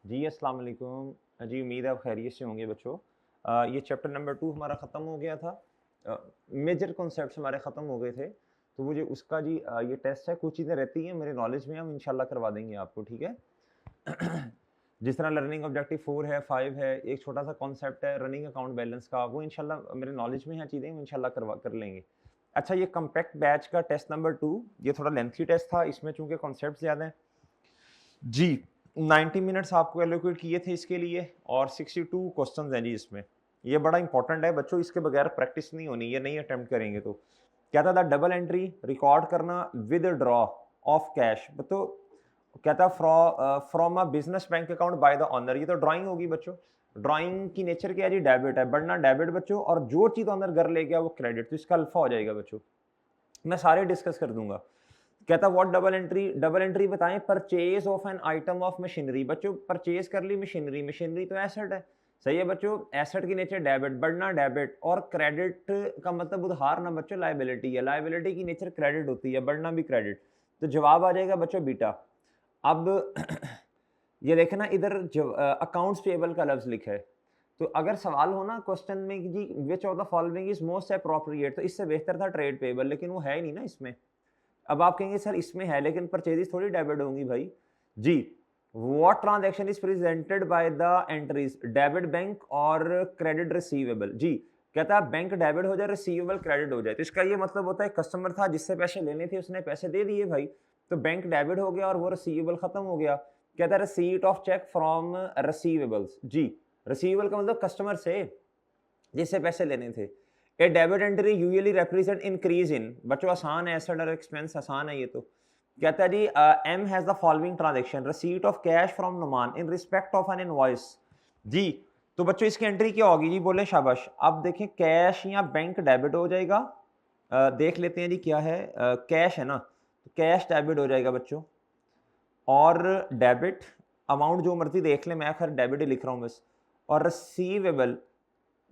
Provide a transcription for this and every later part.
जी, अस्सलाम वालेकुम। जी, उम्मीद है आप खैरियत से होंगे बच्चों। ये चैप्टर नंबर 2 हमारा ख़त्म हो गया था। मेजर कॉन्सेप्ट्स हमारे ख़त्म हो गए थे। तो मुझे उसका जी ये टेस्ट है, कुछ चीज़ें रहती हैं मेरे नॉलेज में, हम इंशाल्लाह करवा देंगे आपको, ठीक है? जिस तरह लर्निंग ऑब्जेक्टिव 4 है, 5 है, एक छोटा-सा कॉन्सेप्ट है रनिंग अकाउंट बैलेंस का, वो इंशाल्लाह मेरे नॉलेज में है चीज़ें, वो इंशाल्लाह कर लेंगे। अच्छा, ये कॉम्पैक्ट बैच का टेस्ट नंबर 2, ये थोड़ा लेंथी टेस्ट था, इसमें चूँकि कॉन्सेप्ट ज़्यादा हैं। जी, 90 मिनट्स आपको एलोकेट किए थे इसके लिए और 62 क्वेश्चंस हैं जी इसमें। ये बड़ा इंपॉर्टेंट है बच्चों, इसके बगैर प्रैक्टिस नहीं होनी, ये नहीं अटेम्प्ट करेंगे तो। कहता था डबल एंट्री रिकॉर्ड करना विद ड्रॉ ऑफ कैश, तो कहता from a business bank account by the owner, ये तो ड्राइंग होगी बच्चों। ड्राइंग की नेचर क्या है जी? डेबिट है, बढ़ना डेबिट बच्चों, और जो चीज ऑनर घर ले गया वो क्रेडिट, तो इसका अल्फा हो जाएगा बच्चों। मैं सारे डिस्कस कर दूंगा। कहता व्हाट डबल एंट्री बताएं। Purchase of an item of machinery, बच्चों परचेज कर ली मशीनरी, मशीनरी तो एसेट है, सही है बच्चों। एसेट की नेचर डेबिट, बढ़ना डेबिट, और क्रेडिट का मतलब उधार ना बच्चों, लायबिलिटी है, लायबिलिटी की नेचर क्रेडिट होती है, बढ़ना भी क्रेडिट। तो जवाब आ जाएगा बच्चों बीटा। अब ये देखे ना इधर अकाउंट्स पेबल का लफ्ज लिखा है, तो अगर सवाल हो ना क्वेश्चन में कि जी which of the following is most appropriate, तो इससे बेहतर था ट्रेड पेबल, लेकिन वो है ही नहीं ना इसमें। अब आप कहेंगे सर इसमें है, लेकिन परचेजेस थोड़ी डेबिट होंगी भाई। जी, what transaction is presented by the entries, debit bank और क्रेडिट रिसीवेबल। जी, कहता है बैंक डेबिट हो जाए, रिसीवेबल क्रेडिट हो जाए, तो इसका ये मतलब होता है कस्टमर था जिससे पैसे लेने थे, उसने पैसे दे दिए भाई, तो बैंक डेबिट हो गया और वो रिसीवेबल खत्म हो गया। कहता है receipt of cheque from receivables. जी, रिसीवेबल का मतलब कस्टमर से जिससे पैसे लेने थे। A debit entry usually represent increase in, बच्चों आसान है, एसेट और एक्सपेंस आसान है ये तो। कहता है जी M has the following transaction, receipt of cash from Numan in respect of an invoice. जी, तो बच्चों इसकी एंट्री क्या होगी जी? बोले शाबाश। अब देखें कैश या बैंक डेबिट हो जाएगा। देख लेते हैं जी क्या है। कैश है ना, तो कैश डेबिट हो जाएगा बच्चों, और डेबिट अमाउंट जो मर्जी देख ले, मैं खैर डेबिट ही लिख रहा हूं बस। और रिसीवेबल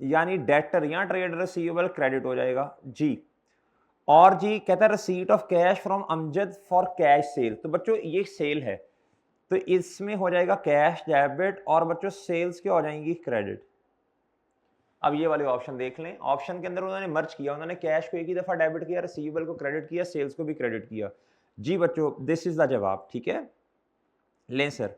यानी डेटर या ट्रेड रिसीवेबल क्रेडिट हो जाएगा जी। और जी कहता है receipt of cash from Amjad for cash cell, तो बच्चों ये सेल है, तो इसमें हो जाएगा कैश डेबिट, और बच्चों सेल्स क्या हो जाएंगी? क्रेडिट। अब ये वाले ऑप्शन देख लें, ऑप्शन के अंदर उन्होंने मर्ज किया, उन्होंने कैश को एक ही दफा डेबिट किया, रिसीवेबल को क्रेडिट किया, सेल्स को भी क्रेडिट किया। जी बच्चों, दिस इज द जवाब, ठीक है। लें सर,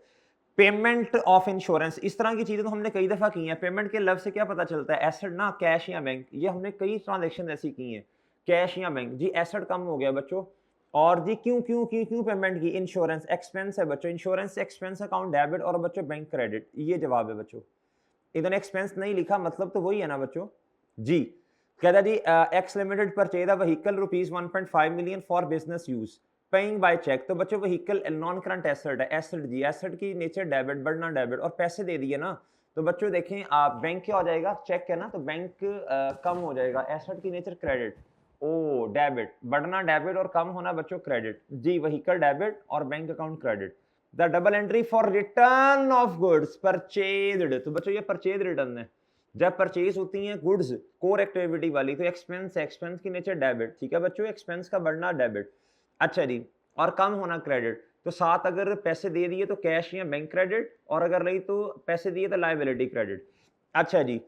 पेमेंट ऑफ इंश्योरेंस, इस तरह की चीजें तो हमने कई दफा की हैं। पेमेंट के लफ्ज से क्या पता चलता है? एसेट ना, कैश या बैंक, ये हमने कई ट्रांजेक्शन ऐसी की हैं, कैश या बैंक। जी एसेट कम हो गया बच्चों, और जी क्यों क्यों क्यों क्यों पेमेंट की? इंश्योरेंस एक्सपेंस है बच्चों, इंश्योरेंस एक्सपेंस अकाउंट डेबिट, और बच्चों बैंक क्रेडिट, ये जवाब है बच्चों। इन्होंने एक्सपेंस नहीं लिखा, मतलब तो वही है ना बच्चों। जी, कहता जी X limited purchase a vehicle rupees 1.5 million for business use, paying by cheque, तो बच्चों व्हीकल नॉन करंट एसेट है, एसेट जी, एसेट की नेचर डेबिट, बढ़ना डेबिट, और पैसे दे दिए ना, तो बच्चों देखें आप बैंक क्या हो जाएगा? चेक है ना, तो बैंक कम हो जाएगा, एसेट की नेचर क्रेडिट, ओ डेबिट, बढ़ना डेबिट और कम होना बच्चों क्रेडिट। जी, व्हीकल डेबिट और bank account credit. The double entry for return of goods purchased, तो बच्चों ये परचेज रिटर्न है, जब परचेज होती हैं गुड्स कोर एक्टिविटी वाली, तो एक्सपेंस है, एक्सपेंस की नेचर डेबिट, ठीक है बच्चों, एक्सपेंस का बढ़ना डेबिट। अच्छा जी, और कम होना क्रेडिट, तो साथ अगर पैसे दे दिए तो कैश या बैंक क्रेडिट, और अगर नहीं तो पैसे दिए तो लायबिलिटी क्रेडिट। अच्छा जी,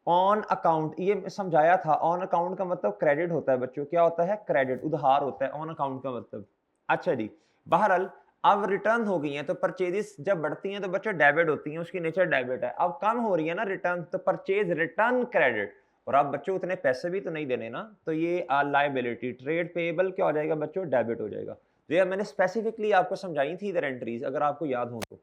ऑन अकाउंट, ये समझाया था, ऑन अकाउंट का मतलब क्रेडिट होता है बच्चों, क्या होता है? क्रेडिट, उधार होता है ऑन अकाउंट का मतलब। अच्छा जी, बहरहाल अब रिटर्न हो गई हैं, तो परचेजेस जब बढ़ती हैं तो बच्चों डेबिट होती हैं, उसकी नेचर डेबिट है। अब कम हो रही है ना रिटर्न, तो परचेज रिटर्न क्रेडिट, और अब बच्चों उतने पैसे भी तो नहीं देने ना, तो ये लायबिलिटी, ट्रेड पेएबल क्या हो जाएगा बच्चों? डेबिट हो जाएगा। तो ये मैंने स्पेसिफिकली आपको समझाई थी इधर एंट्रीज, अगर आपको याद हो तो।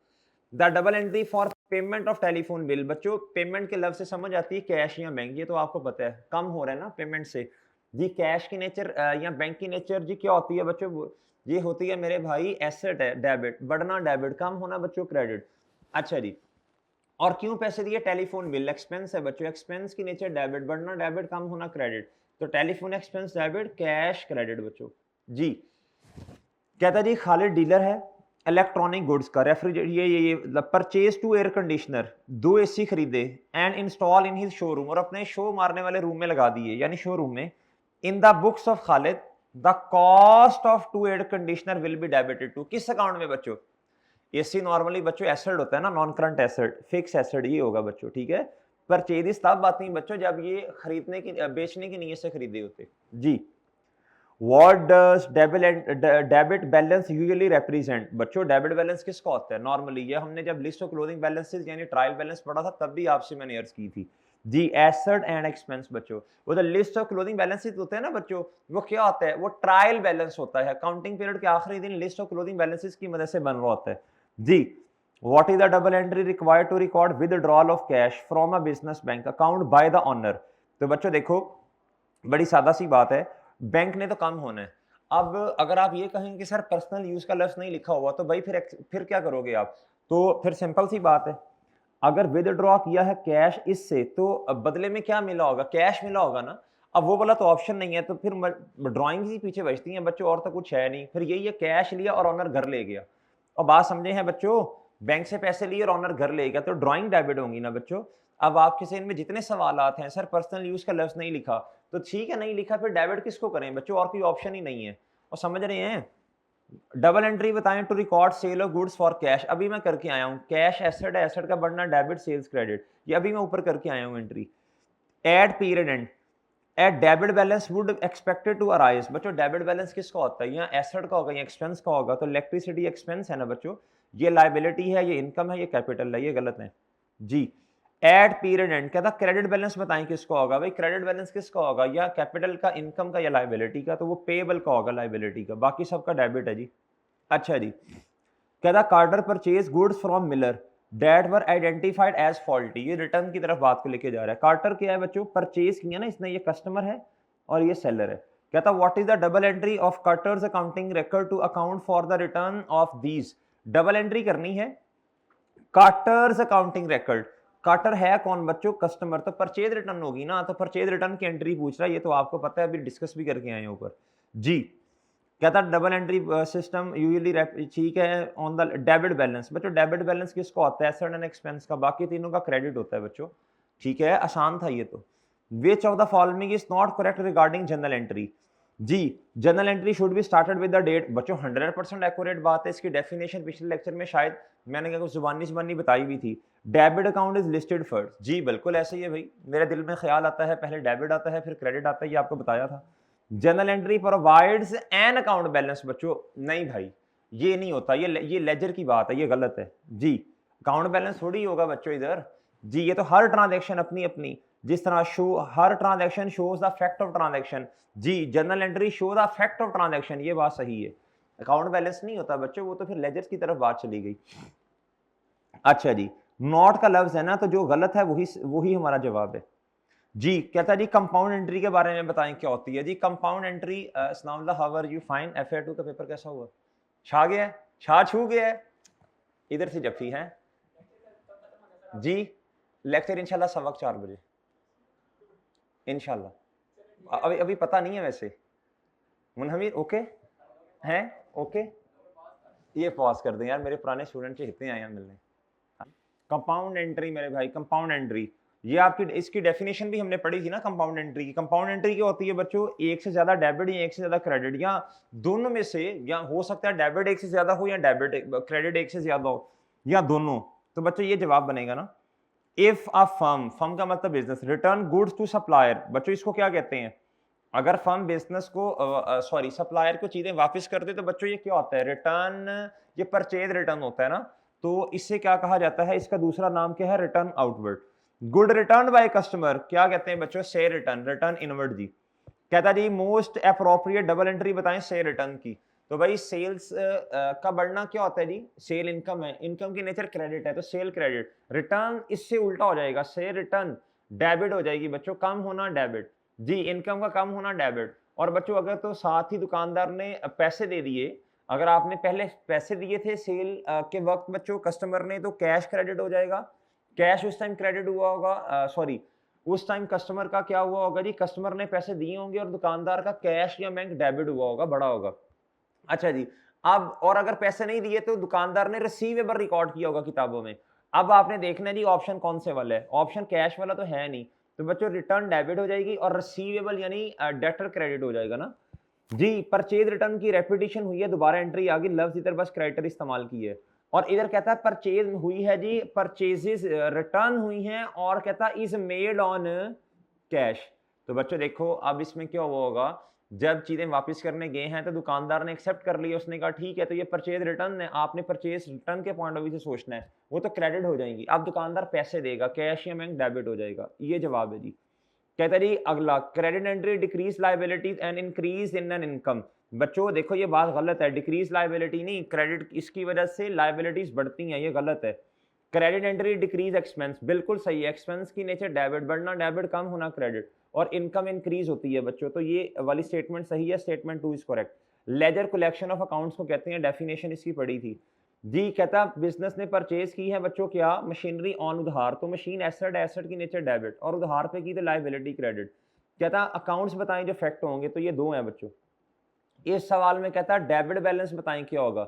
The double entry for payment of telephone bill, बच्चों पेमेंट के लफ्ज से समझ आती है कैश या बैंक, ये तो आपको पता है, कम हो रहा है ना पेमेंट से। जी कैश की नेचर या बैंक की नेचर जी क्या होती है बच्चों? ये होती है मेरे भाई एसेट है, डेबिट, बढ़ना डेबिट, कम होना बच्चों क्रेडिट। अच्छा जी, और क्यों पैसे दिए? टेलीफोन बिल एक्सपेंस है बच्चों, एक्सपेंस की नेचर डेबिट, बढ़ना डेबिट, कम होना क्रेडिट, तो telephone expense debit, cash credit बच्चों। जी, कहता जी खालिद डीलर है इलेक्ट्रॉनिक गुड्स का, रेफ्रिजरेटर, ये purchase two air conditioner, 2 AC खरीदे, and install in his showroom, और अपने शो मारने वाले रूम में लगा दिए, यानी शोरूम में। In the books of Khalid the cost of 2 air conditioner will be debited to, किस अकाउंट में बच्चों? एसी नॉर्मली बच्चों एसेट होता है ना, non current asset, fix asset ये होगा बच्चों, ठीक है। परचेज तब बात नहीं बच्चों जब ये खरीदने की बेचने की नीयत से खरीदे होते जी। What does debit balance usually represent? बच्चों डेबिट बैलेंस किसका होता है नॉर्मली? ये हमने जब लिस्ट ऑफ क्लोजिंग बैलेंसेस यानी ट्रायल बैलेंस पढ़ा था तब भी आपसे मैंने अर्ज की थी जी। एसेट एंड एक्सपेंस बच्चों, वो जो लिस्ट ऑफ क्लोजिंग बैलेंसेस होते हैं ना बच्चों, वो क्या होता है? वो ट्रायल बैलेंस होता है, अकाउंटिंग पीरियड के आखिरी दिन लिस्ट ऑफ क्लोजिंग बैलेंसेस की मदद से बन रहा होता है जी। What is the double entry required to record withdrawal of cash from a business bank account by the owner? तो बच्चों देखो बड़ी सादा सी बात है, बैंक ने तो काम होना है। अब अगर आप ये कहें कि सर पर्सनल यूज का लफ्ज नहीं लिखा हुआ तो भाई फिर क्या करोगे आप? तो फिर सिंपल सी बात है, अगर विदड्रॉ किया है कैश इससे तो बदले में क्या मिला होगा? कैश मिला होगा ना। अब वो वाला तो ऑप्शन नहीं है, तो फिर ड्राइंग ही पीछे बचती हैं बच्चों, और तो कुछ है नहीं। फिर यही है, कैश लिया और ऑनर घर ले गया। और बात समझे हैं बच्चों, बैंक से पैसे लिए और ऑनर घर ले गया तो ड्राइंग डेबिट होंगी ना बच्चों। अब आपके से इनमें जितने सवाल आते हैं, सर पर्सनल यूज का लफ्ज नहीं लिखा, तो ठीक है नहीं लिखा, फिर डेबिट किसको करें बच्चों? और कोई ऑप्शन ही नहीं है। और समझ रहे हैं? डबल एंट्री बताएं to record sale of goods for cash, अभी मैं करके आया हूं। कैश एसेट है, एसेट का बढ़ना डेबिट सेल्स क्रेडिट, ये अभी मैं ऊपर करके आया हूं entry. At period end at debit balance would expected to arise, बच्चों डेबिट बैलेंस किसका होता है? यहाँ एसेट का होगा या एक्सपेंस का होगा? तो इलेक्ट्रिसिटी एक्सपेंस है ना बच्चों, ये लायबिलिटी है, ये इनकम है, ये कैपिटल है, ये गलत है जी। एट पीरियड एंड कहता क्रेडिट बैलेंस बताएं किसका होगा? भाई क्रेडिट बैलेंस किसका होगा? या कैपिटल का, इनकम का, या लायबिलिटी का? तो वो पेएबल का होगा, लायबिलिटी का, बाकी सबका डेबिट है जी। अच्छा जी, कहता Carter purchase goods from Miller that were identified as faulty, ये रिटर्न की तरफ बात को लेके जा रहा है। कार्टर क्या है बच्चों? परचेज किया ना इसने, ये कस्टमर है और ये सेलर है। कहता what is the double entry of Carter's accounting record to account for the return of these? Double entry करनी है कार्टर्स अकाउंटिंग रिकॉर्ड। कार्टर है कौन बच्चों? कस्टमर, तो परचेज रिटर्न होगी ना, तो परचेज रिटर्न की एंट्री पूछ रहा है, ये तो आपको पता है, अभी डिस्कस भी करके आए हैं ऊपर जी। कहता डबल एंट्री सिस्टम यूजुअली ठीक है ऑन द डेबिट बैलेंस। बच्चों डेबिट बैलेंस किसको होता है? एसेट एंड एक्सपेंस का, बाकी तीनों का क्रेडिट होता है बच्चों, ठीक है, आसान था ये तो। Which of the following is not correct regarding general entry? जी, general entry should be started with the date, बच्चों 100% एक्यूरेट बात है। इसकी डेफिनेशन पिछले लेक्चर में शायद मैंने क्या जुबानी बताई भी थी। Debit account is listed first, जी बिल्कुल ऐसे ही है भाई, मेरे दिल में ख्याल आता है पहले डेबिट आता है फिर क्रेडिट आता है, ये आपको बताया था। General entry provides an account balance, बच्चों नहीं भाई ये नहीं होता, ये लेजर की बात है, ये गलत है जी। अकाउंट बैलेंस थोड़ी होगा बच्चों इधर जी, ये तो हर ट्रांजैक्शन अपनी अपनी, जिस तरह शो हर transaction shows the fact of transaction जी, general entry show the fact of transaction, ये बात सही है। अकाउंट बैलेंस नहीं होता बच्चों, वो तो फिर लेजर की तरफ बात चली गई। अच्छा जी, नॉट का लफ्ज है ना, तो जो गलत है वही हमारा जवाब है जी। कहता है जी कंपाउंड एंट्री के बारे में बताएं क्या होती है जी। कंपाउंड एंट्री, अस्सलामुअलैकुम, how are you? Fine. FA2 का पेपर कैसा हुआ? छा गया है, छा छू गया है? इधर से जफी है जी। लेक्चर इंशाल्लाह 4:15 बजे इंशाल्लाह, अभी पता नहीं है वैसे। मुनहमीर ओके हैं? ओके, ये पॉज कर दें यार, मेरे पुराने स्टूडेंट से इतने आए हैं मिलने। कंपाउंड एंट्री मेरे भाई, कंपाउंड एंट्री ये आपकी इसकी डेफिनेशन भी हमने पढ़ी थी ना कंपाउंड एंट्री की। कंपाउंड एंट्री क्या होती है बच्चों? एक से ज्यादा डेबिट या एक से ज्यादा क्रेडिट, या दोनों में से, या हो सकता है डेबिट एक से ज्यादा हो या डेबिट क्रेडिट एक से ज्यादा हो, या दोनों। तो बच्चों ये जवाब बनेगा ना। इफ अ फर्म का मतलब business return goods to supplier, बच्चों इसको क्या कहते हैं? अगर फर्म बिजनेस को सॉरी सप्लायर को चीजें वापस कर दे तो बच्चों ये क्या होता है? रिटर्न, ये परचेज रिटर्न होता है ना। तो इससे क्या कहा जाता है? इसका दूसरा नाम क्या है? Return outward. Good return by customer क्या कहते हैं बच्चों? से रिटर्न, रिटर्न इनवर्ड जी। कहता जी मोस्ट अप्रोप्रिएट डबल एंट्री बताएं से रिटर्न की। तो भाई सेल्स का बढ़ना क्या होता है जी? सेल इनकम है, इनकम की नेचर क्रेडिट है तो सेल क्रेडिट। रिटर्न इससे उल्टा हो जाएगा, से रिटर्न डेबिट हो जाएगी बच्चों, कम होना डेबिट जी, इनकम का कम होना डेबिट। और बच्चों अगर तो साथ ही दुकानदार ने पैसे दे दिए, अगर आपने पहले पैसे दिए थे सेल के वक्त बच्चों कस्टमर ने, तो कैश क्रेडिट हो जाएगा। कैश उस टाइम क्रेडिट हुआ होगा, सॉरी उस टाइम कस्टमर का क्या हुआ होगा जी? कस्टमर ने पैसे दिए होंगे और दुकानदार का कैश या बैंक डेबिट हुआ होगा, बड़ा होगा। अच्छा जी, अब और अगर पैसे नहीं दिए तो दुकानदार ने रिसीवेबल रिकॉर्ड किया होगा किताबों में। अब आपने देखना है जी ऑप्शन कौन से वाला है। ऑप्शन कैश वाला तो है नहीं, तो बच्चों रिटर्न डेबिट हो जाएगी और रिसीवेबल यानी डेटर क्रेडिट हो जाएगा ना जी। परचेज रिटर्न की रेपिटेशन हुई है, दोबारा एंट्री आ गई, लफ्ज इधर बस क्राइटेरिया इस्तेमाल की है। और इधर कहता है परचेज हुई है जी, परचेजेस रिटर्न हुई हैं, और कहता है इज मेड ऑन कैश। तो बच्चों देखो अब इसमें क्या हुआ होगा, जब चीजें वापस करने गए हैं तो दुकानदार ने एक्सेप्ट कर लिया, उसने कहा ठीक है तो ये परचेज रिटर्न है, आपने परचेज रिटर्न के पॉइंट ऑफ व्यू से सोचना है, वो तो क्रेडिट हो जाएंगी। अब दुकानदार पैसे देगा, कैश या बैंक डेबिट हो जाएगा, ये जवाब है जी। कहता है जी अगला, credit entry decrease liabilities and increase in an income. बच्चों देखो ये बात गलत है, डिक्रीज लायबिलिटी नहीं, क्रेडिट इसकी वजह से लायबिलिटीज बढ़ती हैं, ये गलत है। क्रेडिट एंट्री डिक्रीज एक्सपेंस, बिल्कुल सही है, एक्सपेंस की नेचर डेबिट, बढ़ना डेबिट, कम होना क्रेडिट, और इनकम इंक्रीज होती है बच्चों, तो ये वाली स्टेटमेंट सही है, statement 2 is correct. Ledger collection of accounts को कहते हैं, डेफिनेशन इसकी पड़ी थी जी। कहता बिजनेस ने परचेज की है बच्चों क्या, मशीनरी ऑन उधार, तो मशीन एसेट, एसेट की नेचर डेबिट, और उधार पे की तो लायबिलिटी क्रेडिट। कहता अकाउंट्स बताएं जो फैक्ट होंगे, तो ये 2 हैं बच्चों। इस सवाल में कहता है डेबिट बैलेंस बताएं क्या होगा,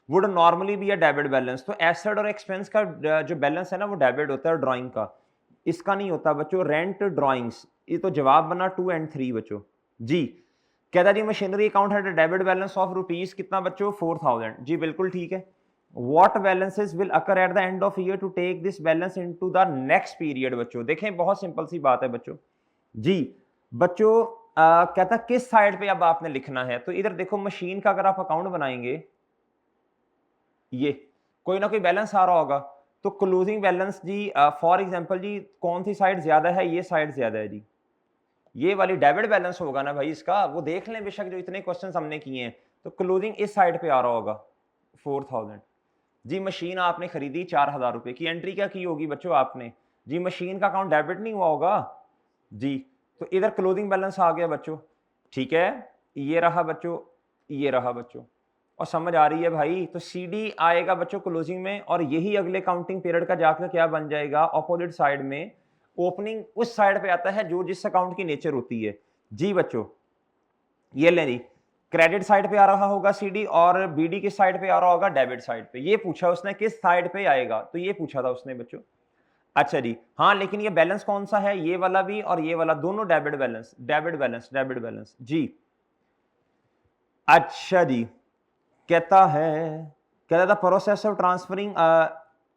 would normally be a debit balance, तो एसेट और एक्सपेंस का जो बैलेंस है ना वो डेबिट होता है, ड्राइंग का इसका नहीं होता बच्चों। रेंट ड्राइंग्स, ये तो जवाब बना 2 एंड 3 बच्चों जी। कहता जी machinery account had a debit balance of rupees कितना बच्चों, 4000 जी, बिल्कुल ठीक है। What balances will occur at the end of year to take this balance into the next period बच्चों, देखें बहुत सिंपल सी बात है बच्चों जी। बच्चों कहता किस साइड पे अब आपने लिखना है, तो इधर देखो मशीन का अगर आप अकाउंट बनाएंगे, ये कोई ना कोई बैलेंस आ रहा होगा, तो क्लोजिंग बैलेंस जी फॉर एग्जांपल जी कौन सी साइड ज्यादा है, ये साइड ज्यादा है जी, ये वाली डेबिट बैलेंस होगा ना भाई इसका, वो देख लें बेशक जो इतने क्वेश्चन हमने किए हैं, तो क्लोजिंग इस साइड पे आ रहा होगा 4000 जी। मशीन आपने खरीदी 4000 रुपए की, एंट्री क्या की होगी बच्चों आपने जी, मशीन का अकाउंट डेबिट नहीं हुआ होगा जी, तो इधर क्लोजिंग बैलेंस आ गया बच्चों, ठीक है। ये रहा बच्चों, ये रहा बच्चों, और समझ आ रही है भाई, तो सीडी आएगा बच्चों क्लोजिंग में, और यही अगले काउंटिंग पीरियड का जाकर क्या बन जाएगा, ऑपोजिट साइड में, ओपनिंग उस साइड पे आता है जो जिस अकाउंट की नेचर होती है जी बच्चों। ये ले जी, क्रेडिट साइड पे आ रहा होगा सीडी, और बीडी किस साइड पे आ रहा होगा, डेबिट साइड पे। ये पूछा उसने किस साइड पे आएगा, तो ये पूछा था उसने बच्चों। अच्छा जी हाँ, लेकिन ये बैलेंस कौन सा है, ये वाला भी और ये वाला, दोनों debit balance, debit balance, debit balance जी। अच्छा जी, कहता है, कहता था process of transferring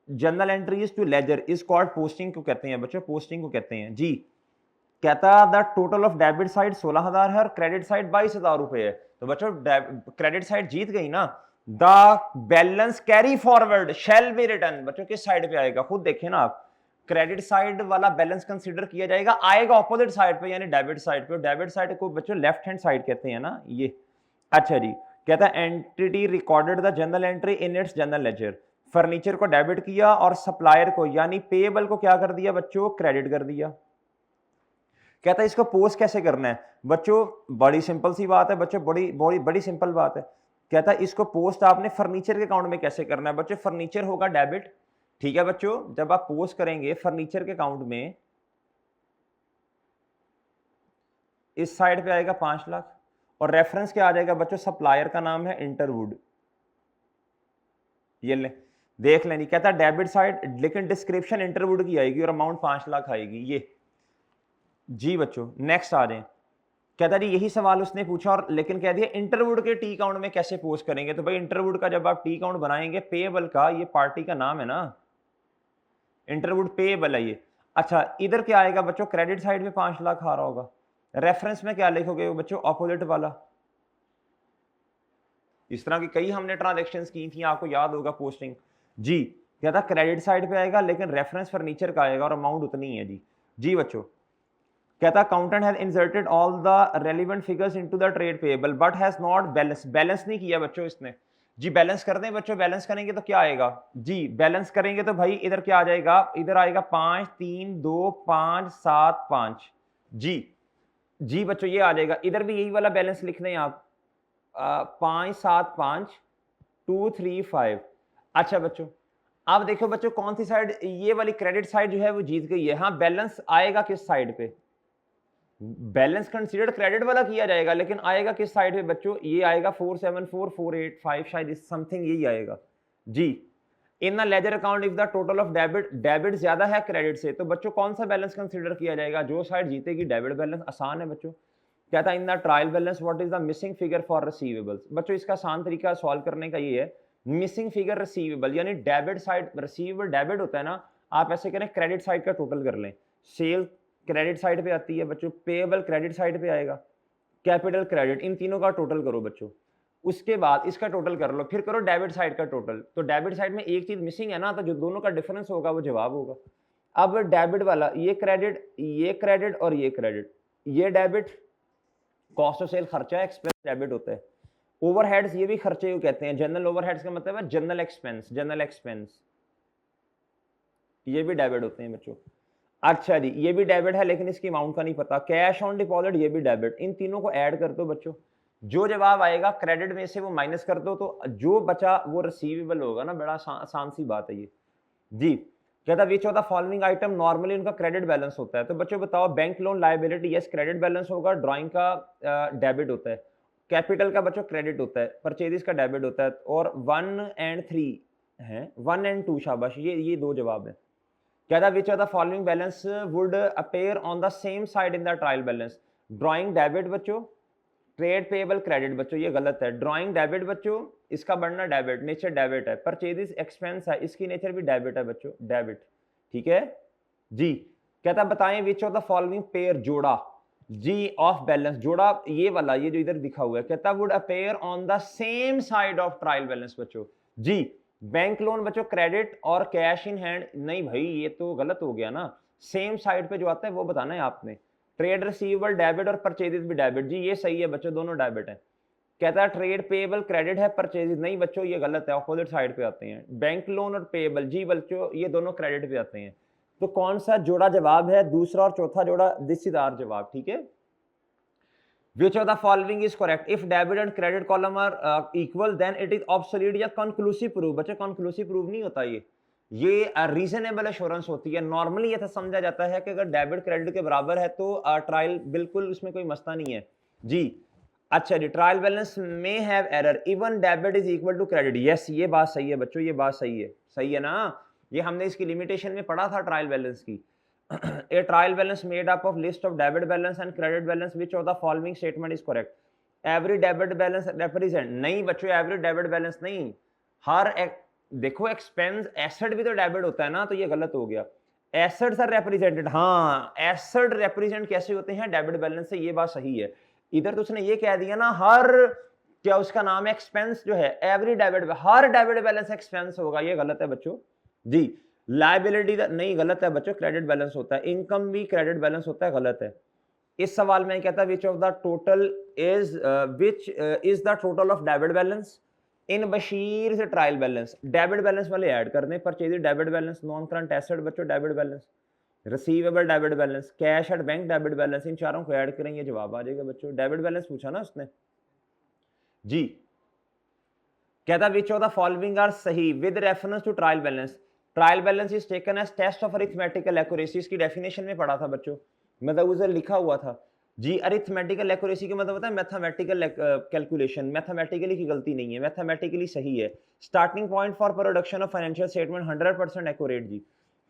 journal entries to ledger is called posting को कहते हैं बच्चों, पोस्टिंग को कहते हैं जी। कहता the total of debit side 16000 है और क्रेडिट साइड 22000 रुपए है, तो बच्चों क्रेडिट साइड जीत गई ना। The balance carry forward shall be return, बच्चों किस साइड पे आएगा, खुद देखें ना आप, क्रेडिट साइड वाला बैलेंस कंसीडर किया जाएगा, आएगा ऑपोजिट साइड पे यानी डेबिट साइड पे, डेबिट साइड को बच्चों लेफ्ट हैंड साइड कहते हैं ना ये। अच्छा जी, कहता है entity recorded the general entry in its general ledger, furniture को डेबिट किया और सप्लायर को यानी पेएबल को क्या कर दिया बच्चों, क्रेडिट कर दिया। कहता है इसको पोस्ट कैसे करना है बच्चों, बड़ी सिंपल सी बात है बच्चों, बड़ी बड़ी बड़ी सिंपल बात है। कहता है इसको पोस्ट आपने फर्नीचर के अकाउंट में कैसे करना है बच्चों, फर्नीचर होगा डेबिट, ठीक है बच्चों। जब आप पोस्ट करेंगे फर्नीचर के अकाउंट में, इस साइड पे आएगा 5 लाख, और रेफरेंस क्या आ जाएगा बच्चों, सप्लायर का नाम है इंटरवुड, ये ले देख लेनी। कहता है डेबिट साइड, लेकिन डिस्क्रिप्शन इंटरवुड की आएगी और अमाउंट 5 लाख आएगी ये जी बच्चों। नेक्स्ट आ जाए, कहता जी यही सवाल उसने पूछा, और लेकिन कह दिया इंटरवुड के टी अकाउंट में कैसे पोस्ट करेंगे, तो भाई इंटरवुड का जब आप टी अकाउंट बनाएंगे, पेएबल का, ये पार्टी का नाम है ना, इंटरवुड पेएबल है ये। अच्छा इधर क्या आएगा बच्चों, क्रेडिट साइड में 5 लाख आ रहा होगा, रेफरेंस में क्या लिखोगे बच्चों, ऑपोजिट वाला। इस तरह की कई हमने ट्रांजेक्शन्स की थी, आपको याद होगा पोस्टिंग जी। कहता क्रेडिट साइड पे आएगा लेकिन रेफरेंस फर्नीचर का आएगा और अमाउंट उतनी है जी। जी बच्चों, कहता accountant has inserted all the relevant figures into the trade payable but has not balance, balance नहीं किया बच्चों इसने जी। बैलेंस कर दें बच्चों, बैलेंस करेंगे तो क्या आएगा जी, बैलेंस करेंगे तो भाई इधर क्या आ जाएगा, इधर आएगा 5 3 2 5 7 5 जी। जी बच्चों ये आ जाएगा, इधर भी यही वाला बैलेंस लिख दें आप, 5 7 5 2 3 5। अच्छा बच्चों अब देखो बच्चों कौन सी साइड, ये वाली क्रेडिट साइड जो है वो जीत गई है। हाँ बैलेंस आएगा किस साइड पे, बैलेंस कंसीडर्ड क्रेडिट वाला किया जाएगा, लेकिन आएगा किस साइड पे बच्चों, ये आएगा 474 485 शायद इस समथिंग यही आएगा जी। In the ledger account if the total of debit, debit ज्यादा है क्रेडिट से, तो बच्चों कौन सा बैलेंस कंसीडर किया जाएगा, जो साइड जीतेगी डेबिट बैलेंस। आसान है बच्चों। कहता है in the trial balance what is the missing figure for receivables, बच्चों इसका आसान तरीका सॉल्व करने का ये है, मिसिंग फिगर रिसीवेबल, यानी डेबिट साइड, रिसीवेबल डेबिट होता है ना, आप ऐसे करें क्रेडिट साइड का टोटल कर लें। सेल क्रेडिट साइड पे आती है बच्चों, पेएबल क्रेडिट साइड पे आएगा, कैपिटल क्रेडिट, इन तीनों का टोटल करो बच्चों। उसके बाद इसका टोटल कर लो, फिर करो डेबिट साइड का टोटल। तो डेबिट साइड में एक चीज मिसिंग है ना, तो जो दोनों का डिफरेंस होगा वो जवाब होगा। अब डेबिट वाला, ये क्रेडिट और ये क्रेडिट, ये डेबिट कॉस्ट ऑफ सेल खर्चा है, एक्सपेंस डेबिट होता है। ओवरहेड्स ये भी खर्चे को कहते हैं, जनरल ओवरहेड्स का मतलब है जनरल एक्सपेंस, ये भी डेबिट होते हैं बच्चों। अच्छा जी, ये भी डेबिट है लेकिन इसकी अमाउंट का नहीं पता। कैश ऑन डिपॉजिट, ये भी डेबिट। इन तीनों को ऐड कर दो बच्चों, जो जवाब आएगा क्रेडिट में से वो माइनस कर दो, तो जो बचा वो रिसीवेबल होगा ना। बड़ा आसान सी बात है ये जी। कहता which of the following item normally उनका क्रेडिट बैलेंस होता है। तो बच्चों बताओ, bank loan liability, yes credit balance होगा, ड्राइंग का डेबिट होता है, कैपिटल का बच्चों क्रेडिट होता है, परचेजेस का डेबिट होता है। और 1 एंड 3 है, 1 एंड 2, शाबाश, ये दो जवाब है। कहता which of the following balance would appear on the same side in the trial balance. Drawing debit बच्चों, ट्रेड पेएबल क्रेडिट बच्चों, ये गलत है। ड्राइंग डेबिट बच्चों, इसका बढ़ना डेबिट, नेचर डेबिट है। परचेजेस एक्सपेंस है, इसकी नेचर भी डेबिट है बच्चों, डेबिट, ठीक है जी। कहता बताएं विच ऑफ द फॉलोइंग पेयर, जोड़ा जी ऑफ बैलेंस, जोड़ा ये वाला, ये जो इधर दिखा हुआ है, कहता would appear on the same side of trial balance बच्चों जी। बैंक लोन बच्चों क्रेडिट और कैश इन हैंड, नहीं भाई ये तो गलत हो गया ना, सेम साइड पे जो आता है वो बताना है आपने। ट्रेड रिसीवेबल डेबिट और परचेजेस भी डेबिट, जी ये सही है बच्चों, दोनों डेबिट है। कहता है ट्रेड पेएबल क्रेडिट है, परचेजेस नहीं बच्चों, ये गलत है, ऑपोजिट साइड पे आते हैं। बैंक लोन और पेएबल, जी बच्चों ये दोनों क्रेडिट पे आते हैं। तो कौन सा जोड़ा जवाब है, दूसरा और चौथा जोड़ा, दिस इज आवर जवाब, ठीक है। Which of the following is correct? If debit and credit column are equal, then it is obsolete या conclusive proof। बच्चे conclusive proof नहीं होता ये रीजनेबल एश्योरेंस होती है। नॉर्मली ये समझा जाता है कि अगर डेबिट क्रेडिट के बराबर है तो ट्रायल बिल्कुल उसमें कोई मसला नहीं है जी। अच्छा जी, ट्रायल बैलेंस में have error, even debit is equal to credit, yes ये बात सही है बच्चों, ये बात सही है ना। ये हमने इसकी लिमिटेशन में पढ़ा था ट्रायल बैलेंस की। A trial balance made up of list of debit balance and credit balance, which of the following statement is correct? Every debit balance represent, नहीं बच्चों every debit balance नहीं, देखो एक्सपेंस एसेट भी तो debit होता है ना, तो ये गलत हो गया। एसेट्स आर रिप्रेजेंटेड, हाँ एसेट रिप्रेजेंट कैसे होते हैं डेबिट बैलेंस से, ये बात सही है। इधर तो उसने ये कह दिया ना, हर क्या उसका नाम है एक्सपेंस जो है, एवरी डेबिट, हर डेबिट बैलेंस एक्सपेंस होगा, ये गलत है बच्चों जी। लायबिलिटी नहीं, गलत है बच्चों, क्रेडिट बैलेंस होता है। इनकम भी क्रेडिट बैलेंस होता है, गलत है। इस सवाल में कहता है which of the total is which is the total of debit balance in Bashir से ट्रायल बैलेंस। डेबिट बैलेंस वाले ऐड कर दें, purchase debit balance, non current asset बच्चों debit balance, receivable debit balance, cash at bank debit balance, इन चारों को add करेंगे जवाब आ जाएगा बच्चों। डेबिट बैलेंस पूछा ना उसने जी। कहता which of the following are सही with reference to trial balance. Trial balance is taken as test of arithmetical accuracy, इसकी डेफिनेशन में पढ़ा था बच्चों, मतलब उधर लिखा हुआ था जी। अरिथमेटिकल एक्यूरेसी का मतलब होता है मैथमेटिकल कैलकुलेशन, मैथमेटिकली की गलती नहीं है, मैथमेटिकली सही है। Starting point for production of financial statement 100% accurate जी।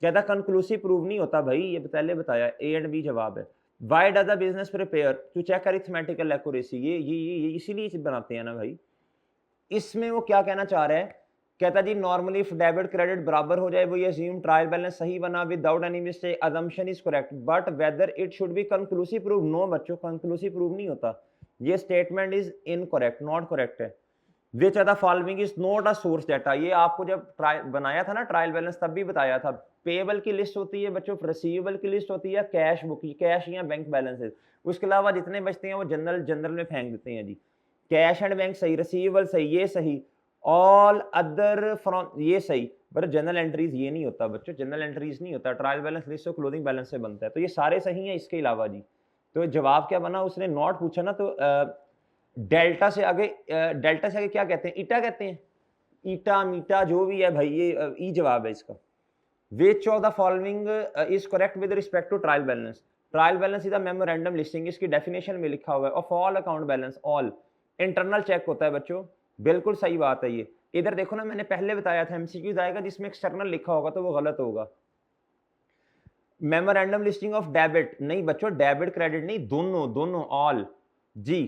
कहता कंक्लूसिव प्रूव नहीं होता भाई, ये पहले बताया, ए एंड बी जवाब है। Why does the business prepare to check arithmetical accuracy, ये इसीलिए बनाते हैं ना भाई। इसमें वो क्या कहना चाह रहा है, कहता जी नॉर्मली इफ डेबिट क्रेडिट बराबर हो जाए, वो ये अज्यूम ट्रायल बैलेंस सही बना without any mistake, assumption is correct, but whether it should be conclusive proof, no बच्चों कंक्लूसिव प्रूफ नहीं होता, ये statement is incorrect, not correct है। Which are the following is not a source data, ये आपको जब बनाया था ना ट्रायल बैलेंस तब भी बताया था। पेएबल की लिस्ट होती है बच्चों, रिसीवेबल की लिस्ट होती है, कैश बुक, कैश या बैंक बैलेंसेस, उसके अलावा जितने बचते हैं वो जनरल में फेंक देते हैं जी। कैश एंड बैंक सही, रिसीवेबल सही, ये सही, ऑल अदर फ्रॉम ये सही, बट जनरल एंट्रीज ये नहीं होता बच्चों, जनरल एंट्रीज नहीं होता, ट्रायल बैलेंस लिस्ट और क्लोजिंग बैलेंस से बनता है, तो ये सारे सही हैं इसके अलावा जी। तो जवाब क्या बना, उसने नॉट पूछा ना, तो डेल्टा से आगे क्या कहते हैं, ईटा कहते हैं, ईटा मीटा जो भी है भाई, ये ई जवाब है इसका। Which of the following is correct with respect to trial balance. Trial balance is a memorandum listing, इसकी डेफिनेशन में लिखा हुआ है, of all account balance, all internal check होता है बच्चों, बिल्कुल सही बात है ये। इधर देखो ना, मैंने पहले बताया था एमसीक्यूज आएगा जिसमें एक्सटर्नल लिखा होगा तो वो गलत होगा। मेमोरेंडम लिस्टिंग ऑफ डेबिट नहीं बच्चों, डेबिट क्रेडिट नहीं, दोनों ऑल जी।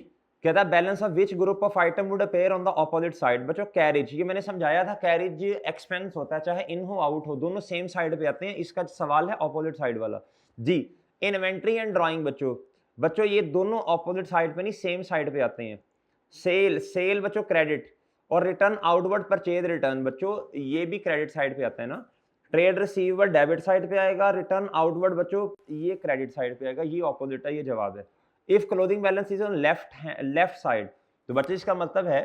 कहता है balance of which group of item would appear on the opposite side. बच्चों कैरिज, ये मैंने समझाया था, कैरिज एक्सपेंस होता है, चाहे इन हो आउट हो, दोनों सेम साइड पे आते हैं। इसका सवाल है ऑपोजिट साइड वाला जी। इन्वेंट्री एंड ड्राइंग बच्चों, बच्चों ये दोनों ऑपोजिट साइड पे नहीं सेम साइड पे आते हैं। सेल, सेल बच्चों क्रेडिट, और रिटर्न आउटवर्ड परचेज रिटर्न बच्चों ये भी क्रेडिट साइड पे आता है ना। ट्रेड रिसीवेबल डेबिट साइड पे आएगा, रिटर्न आउटवर्ड बच्चों ये क्रेडिट साइड पे आएगा। ये ऑपोजिट है, ये जवाब है। If clothing balance is on left side, तो बच्चे इसका मतलब है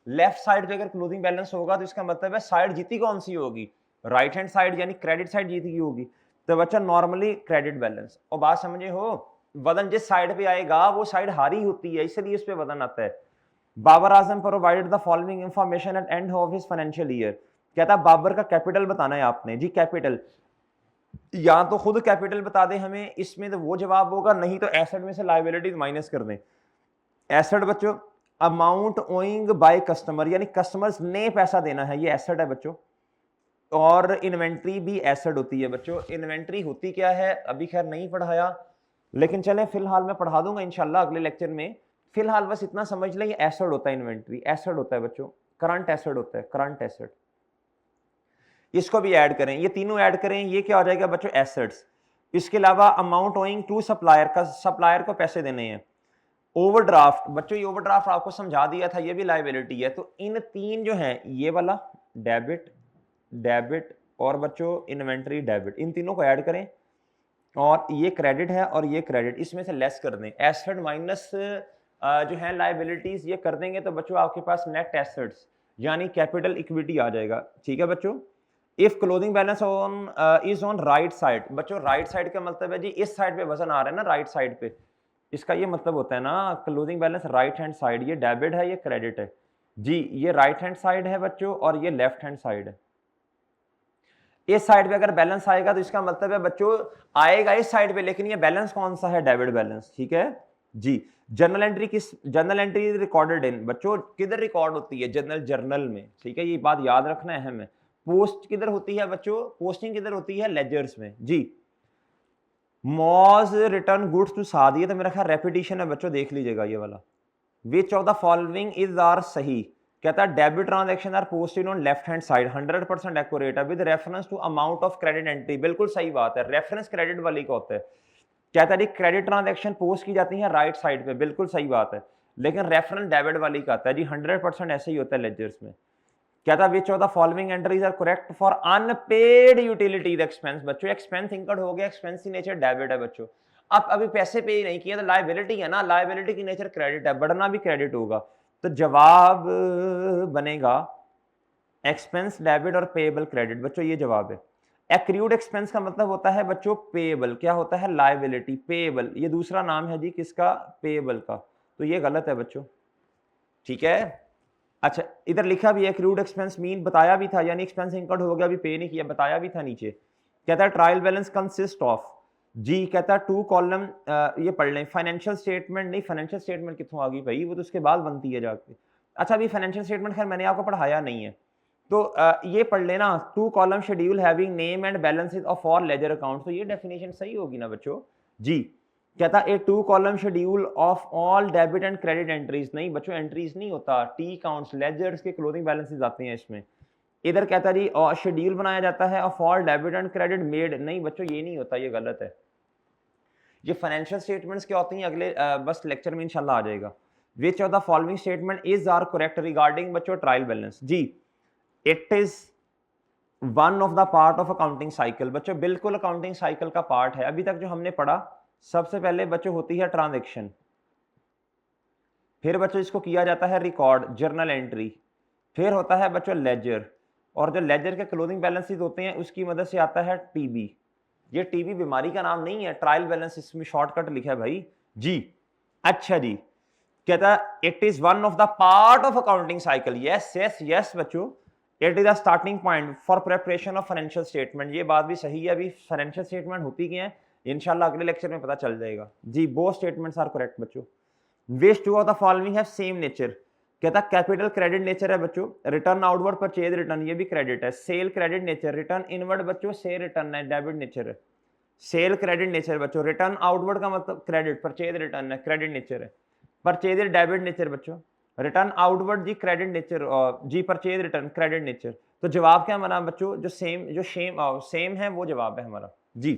लेफ्ट साइड पे अगर क्लोथिंग बैलेंस होगा तो इसका मतलब है साइड जीती कौन सी होगी, राइट हैंड साइड, यानी क्रेडिट साइड जीती होगी। तो बच्चा नॉर्मली क्रेडिट बैलेंस। और बात समझे हो, वजन जिस साइड पे आएगा वो साइड हारी होती है, इसलिए इस पे वजन आता है। Babar Azam provided the following information at end of his financial year. कहता है बाबर का कैपिटल बताना है आपने जी। कैपिटल या तो खुद कैपिटल बता दे हमें, इसमें तो वो जवाब होगा, नहीं तो एसेट में से लायबिलिटीज माइनस कर दें। एसेट बच्चों अमाउंट ओइंग बाय कस्टमर, यानी कस्टमर्स ने पैसा देना है, ये एसेट है बच्चों। और इन्वेंट्री भी एसेट होती है बच्चों। इन्वेंट्री होती क्या है अभी खैर नहीं पढ़ाया, लेकिन चलें फिलहाल मैं पढ़ा दूंगा इंशाल्लाह अगले लेक्चर में। फिलहाल बस इतना समझ लें, ये एसेट होता है, इन्वेंट्री एसेट होता है बच्चों, करंट एसेट होता है, करंट एसेट। इसको भी ऐड करें, ये तीनों ऐड करें, ये क्या हो जाएगा बच्चों, एसेट्स। इसके अलावा अमाउंट ओइंग टू सप्लायर, का सप्लायर को पैसे देने हैं। ओवरड्राफ्ट बच्चों, ये ओवरड्राफ्ट आपको समझा दिया था, ये भी लायबिलिटी है। तो इन तीन जो है, ये वाला डेबिट, डेबिट और बच्चों इन्वेंट्री डेबिट, इन तीनों को ऐड करें और ये क्रेडिट है और ये क्रेडिट, इसमें से लेस कर दें। एसेट माइनस जो है लायबिलिटीज, ये कर देंगे तो बच्चों आपके पास नेट एसेट्स यानी कैपिटल इक्विटी आ जाएगा। ठीक है बच्चों। If clothing balance on is on right side, बच्चों राइट साइड का मतलब है जी इस साइड पे वजन आ रहा है ना, राइट साइड पे, इसका ये मतलब होता है ना clothing balance right hand side. ये डेबिट है, ये क्रेडिट है जी। ये राइट हैंड साइड है बच्चों और ये लेफ्ट हैंड साइड है। इस साइड पे अगर बैलेंस आएगा तो इसका मतलब है बच्चों आएगा इस साइड पे, लेकिन ये बैलेंस कौन सा है, डेबिट बैलेंस। ठीक है जी। जर्नल एंट्री किस, जर्नल एंट्री रिकॉर्डेड इन, बच्चों किधर रिकॉर्ड होती है, जर्नल में। ठीक है, ये बात याद रखना अहम है। पोस्ट किधर होती है बच्चों, पोस्टिंग किधर होती है, लेजर्स में जी। मॉज रिटर्न गुड्स टू साद, ये तो मेरा ख्याल रेपिटेशन है बच्चों, देख लीजिएगा ये वाला। Which of the following is are सही। कहता है debit transaction are posted on left hand side, 100% accurate है, with reference to amount of credit entry, बिल्कुल सही बात है, रेफरेंस क्रेडिट वाली का होता है। कहता है क्रेडिट ट्रांजैक्शन पोस्ट की जाती है राइट साइड पे, बिल्कुल सही बात है, लेकिन रेफरेंस डेबिट वाली का आता है जी, 100% ऐसे ही होता है लेजर्स में। कहता है which of the following entries are correct for unpaid utilities expense. बच्चों एक्सपेंस इंकर्ड हो गया, एक्सपेंस की नेचर डेबिट है बच्चों। आप अभी पैसे पे नहीं किए तो लायबिलिटी है ना, लायबिलिटी की नेचर क्रेडिट है, बढ़ना भी क्रेडिट होगा। तो जवाब बनेगा एक्सपेंस डेबिट और पेएबल क्रेडिट। बच्चों ये जवाब है। एक्रूड एक्सपेंस का मतलब होता है बच्चों पेएबल, क्या होता है, लायबिलिटी। पेएबल ये दूसरा नाम है जी किसका, पेएबल का, तो ये गलत है बच्चों। ठीक है, अच्छा इधर लिखा भी है एक्रूड एक्सपेंस मीन, बताया भी था, यानी एक्सपेंस इनकर्ड हो गया, अभी पे नहीं किया, बताया भी था नीचे। कहता है ट्रायल बैलेंस कंसिस्ट ऑफ जी, कहता है 2 कॉलम, ये पढ़ लें, फाइनेंशियल स्टेटमेंट नहीं, फाइनेंशियल स्टेटमेंट कितों आ गई भाई, वो तो उसके बाद बनती है जाके। अच्छा अभी फाइनेंशियल स्टेटमेंट खैर मैंने आपको पढ़ाया नहीं है, तो ये पढ़ लेना, 2 column schedule having name and balances of all ledger account, तो ये डेफिनेशन सही होगी ना बच्चों जी। कहता है 2 column schedule of all debit and credit entries, नहीं बच्चों एंट्रीज नहीं होता, टी काउंट्स लेजर्स के क्लोजिंग बैलेंसेस आते हैं इसमें। इधर कहता है जी शेड्यूल बनाया जाता है of all debit and credit made, नहीं बच्चों ये नहीं होता, ये गलत है। ये फाइनेंशियल स्टेटमेंट्स क्या होती हैं अगले बस लेक्चर में इंशाल्लाह आ जाएगा। Which of the following statement is are correct regarding बच्चों ट्रायल बैलेंस जी। It is one of the part of accounting cycle, बच्चों बिल्कुल अकाउंटिंग साइकिल का पार्ट है। अभी तक जो हमने पढ़ा, सबसे पहले बच्चों होती है ट्रांजैक्शन, फिर बच्चों इसको किया जाता है रिकॉर्ड, जर्नल एंट्री, फिर होता है बच्चों लेजर, और जो लेजर के क्लोजिंग बैलेंसेस होते हैं उसकी मदद से आता है टीबी। ये टीबी बीमारी का नाम नहीं है, ट्रायल बैलेंस इसमें शॉर्टकट लिखा है भाई जी। अच्छा जी, कहता है it is one of the part of accounting cycle, yes yes yes बच्चों, it is the starting point for preparation of financial statement, ये बात भी सही है। अभी फाइनेंशियल स्टेटमेंट होती क्या है इंशाल्लाह अगले लेक्चर में पता चल जाएगा जी। बोथ स्टेटमेंट्स आर करेक्ट बच्चों। Which two of the following have same nature, कहता कैपिटल क्रेडिट नेचर है बच्चों, रिटर्न आउटवर्ड परचेज रिटर्न ये भी क्रेडिट है। Cell credit nature, return inward बच्चों सेल रिटर्न है, डेबिट नेचर है। सेल क्रेडिट नेचर बच्चों, रिटर्न आउटवर्ड का मतलब क्रेडिट, परचेज रिटर्न है, क्रेडिट नेचर है। परचेज डेबिट नेचर बच्चों, रिटर्न आउटवर्ड जी क्रेडिट नेचर, जी परचेज रिटर्न क्रेडिट नेचर। तो जवाब क्या बना बच्चों, जो सेम है वो जवाब है हमारा जी।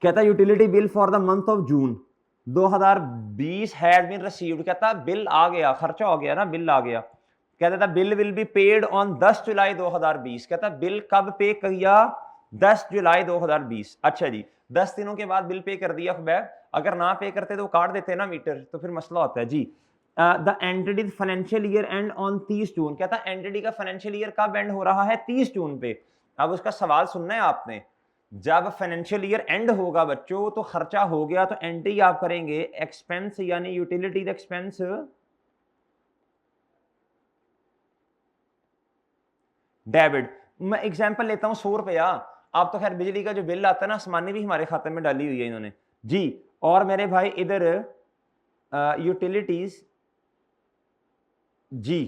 कहता utility bill for the month of June 2020 had been received, कहता बिल आ गया, खर्चा हो गया ना, बिल आ गया। कहता था bill will be paid on 10 जुलाई 2020, कहता बिल कब पे किया, 10 जुलाई 2020। अच्छा जी, 10 दिनों के बाद बिल पे कर दिया खुबैब, अगर ना पे करते तो काट देते ना मीटर, तो फिर मसला होता है जी। The entity financial year end on 30 June, कहता एंटिटी का फाइनेंशियल ईयर कब एंड हो रहा है, 30 जून पे। अब उसका सवाल सुनना है आपने, जब फाइनेंशियल ईयर एंड होगा बच्चों तो खर्चा हो गया तो एंट्री आप करेंगे एक्सपेंस यानी यूटिलिटीज एक्सपेंस डेबिट। मैं एग्जांपल लेता हूं 100 रुपया, आप तो खैर बिजली का जो बिल आता है ना आसमानी भी हमारे खाते में डाली हुई है इन्होंने जी। और मेरे भाई इधर यूटिलिटीज जी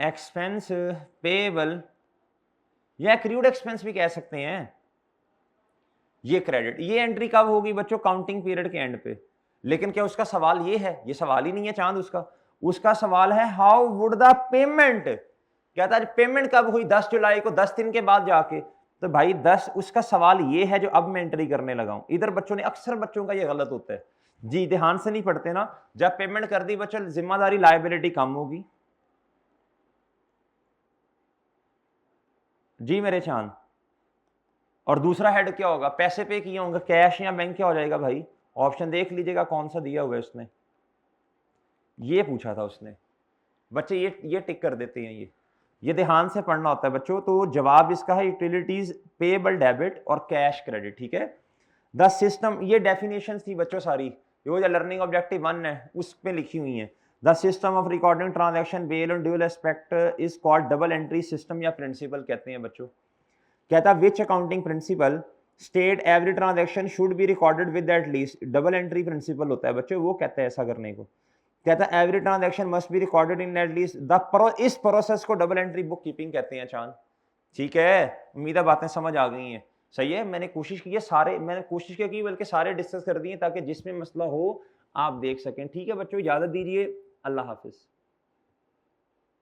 एक्सपेंस पेएबल या एक्रूड एक्सपेंस भी कह सकते हैं, ये क्रेडिट। ये एंट्री कब होगी बच्चों, काउंटिंग पीरियड के एंड पे। लेकिन क्या उसका सवाल ये है, ये सवाल ही नहीं है चांद उसका सवाल है हाउ वुड द पेमेंट, कहता है पेमेंट कब हुई, 10 जुलाई को, 10 दिन के बाद जाके। तो भाई 10, उसका सवाल ये है जो अब मैं एंट्री करने लगा हूं। इधर बच्चों ने, अक्सर बच्चों का ये गलत होता है जी, ध्यान से नहीं पढ़ते ना। जब पेमेंट कर दी बच्चों, जिम्मेदारी लायबिलिटी कम होगी जी मेरे चांद। और दूसरा हेड क्या होगा, पैसे पे किए होंगे, कैश या बैंक क्या हो जाएगा भाई, ऑप्शन देख लीजिएगा कौन सा दिया हुआ है उसने, ये पूछा था उसने। बच्चे ये टिक कर देते हैं, ये ध्यान से पढ़ना होता है बच्चों। तो जवाब इसका है यूटिलिटीज पेएबल डेबिट और कैश क्रेडिट, ठीक है। द सिस्टम, ये डेफिनेशन थी बच्चों सारी, जो लर्निंग ऑब्जेक्टिव 1 है उस पे लिखी हुई है। The system of recording transaction bell on dual aspect is called double entry system या प्रिंसिपल कहते हैं बच्चों। कहता which accounting principle state every transaction should be recorded with at least, double entry principle होता है बच्चों, वो कहता है ऐसा करने को। कहता है every transaction must be recorded in at least इस प्रोसेस को डबल एंट्री बुक कीपिंग कहते हैं चांद, ठीक है। उम्मीद है बातें समझ आ गई हैं, सही है। मैंने कोशिश की बल्कि सारे डिस्कस कर दिए ताकि जिसमें मसला हो आप देख सकें, ठीक है बच्चों। इजाजत दीजिए, अल्लाह हाफिज।